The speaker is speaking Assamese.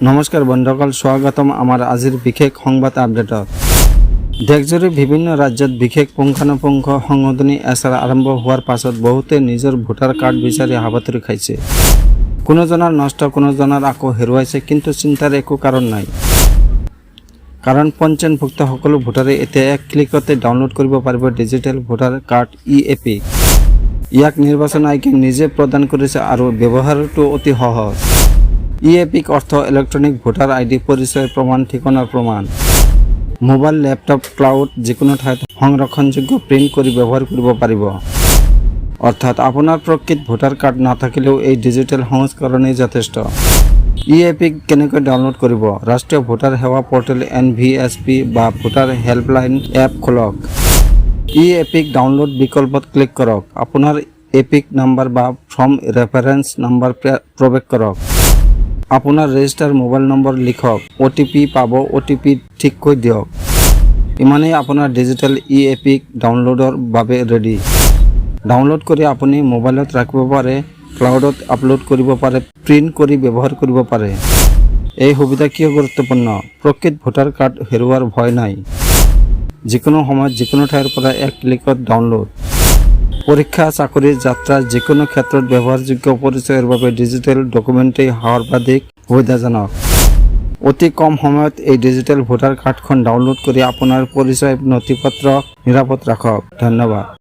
নমস্কাৰ বন্ধুসকল, স্বাগতম আমাৰ আজিৰ বিশেষ সংবাদ আপডেটত। দেশজুৰি বিভিন্ন ৰাজ্যত বিশেষ পুংখানুপুংখ সংশোধনী এচাৰ আৰম্ভ হোৱাৰ পাছত বহুতে নিজৰ ভোটাৰ কাৰ্ড বিচাৰি হাবাথুৰি খাইছে। কোনোজনৰ নষ্ট, কোনোজনৰ আকৌ হেৰুৱাইছে, কিন্তু চিন্তাৰ একো কাৰণ নাই। কাৰণ পঞ্জীয়নভুক্ত সকলো ভোটাৰে এতিয়া এক ক্লিকতে ডাউনলোড কৰিব পাৰিব ডিজিটেল ভোটাৰ কাৰ্ড ই-এপিক। ইয়াক নিৰ্বাচন আয়োগে নিজে প্ৰদান কৰিছে আৰু ব্যৱহাৰটো অতি সহজ। ই-এপিক অৰ্থ ইলেক্ট্ৰনিক ভোটাৰ আইডি, পৰিচয় প্ৰমাণ, ঠিকনাৰ প্ৰমাণ। মোবাইল, লেপটপ, ক্লাউড যিকোনো ঠাইত সংৰক্ষণযোগ্য প্ৰিণ্ট কৰি ব্যৱহাৰ কৰিব পাৰিব। অৰ্থাৎ আপোনাৰ প্ৰকৃত ভোটাৰ কাৰ্ড নাথাকিলেও এই ডিজিটেল সংস্কৰণেই যথেষ্ট। ই-এপিক কেনেকৈ ডাউনলোড কৰিব? ৰাষ্ট্ৰীয় ভোটাৰ সেৱা পৰ্টেল NVSP বা ভোটাৰ হেল্পলাইন এপ খোলক। ই-এপিক ডাউনলোড বিকল্পত ক্লিক কৰক। আপোনাৰ এপিক নাম্বাৰ বা ফৰ্ম ৰেফাৰেন্স নাম্বাৰ প্ৰৱেশ কৰক। আপোনাৰ ৰেজিষ্টাৰ মোবাইল নম্বৰ লিখক। OTP পাব, OTP ঠিককৈ দিয়ক। ইমানেই আপোনাৰ ডিজিটেল ই-এপিক ডাউনলোডৰ বাবে ৰেডি। ডাউনলোড কৰি আপুনি মোবাইলত ৰাখিব পাৰে, ক্লাউডত আপলোড কৰিব পাৰে, প্ৰিণ্ট কৰি ব্যৱহাৰ কৰিব পাৰে। এই সুবিধা কিয় গুৰুত্বপূৰ্ণ? প্ৰকৃত ভোটাৰ কাৰ্ড হেৰুৱাৰ ভয় নাই। যিকোনো সময়ত যিকোনো ঠাইৰ পৰা এক ক্লিকত ডাউনলোড। পৰীক্ষা, চাকৰি, যাত্ৰা যিকোনো ক্ষেত্ৰত ব্যৱহাৰযোগ্য পৰিচয়ৰ বাবে ডিজিটেল ডকুমেণ্টেই সৰ্বাধিক সুবিধাজনক। অতি কম সময়ত এই ডিজিটেল ভোটাৰ কাৰ্ডখন ডাউনলোড কৰি আপোনাৰ পৰিচয় নথিপত্ৰ নিৰাপদ ৰাখক। ধন্যবাদ।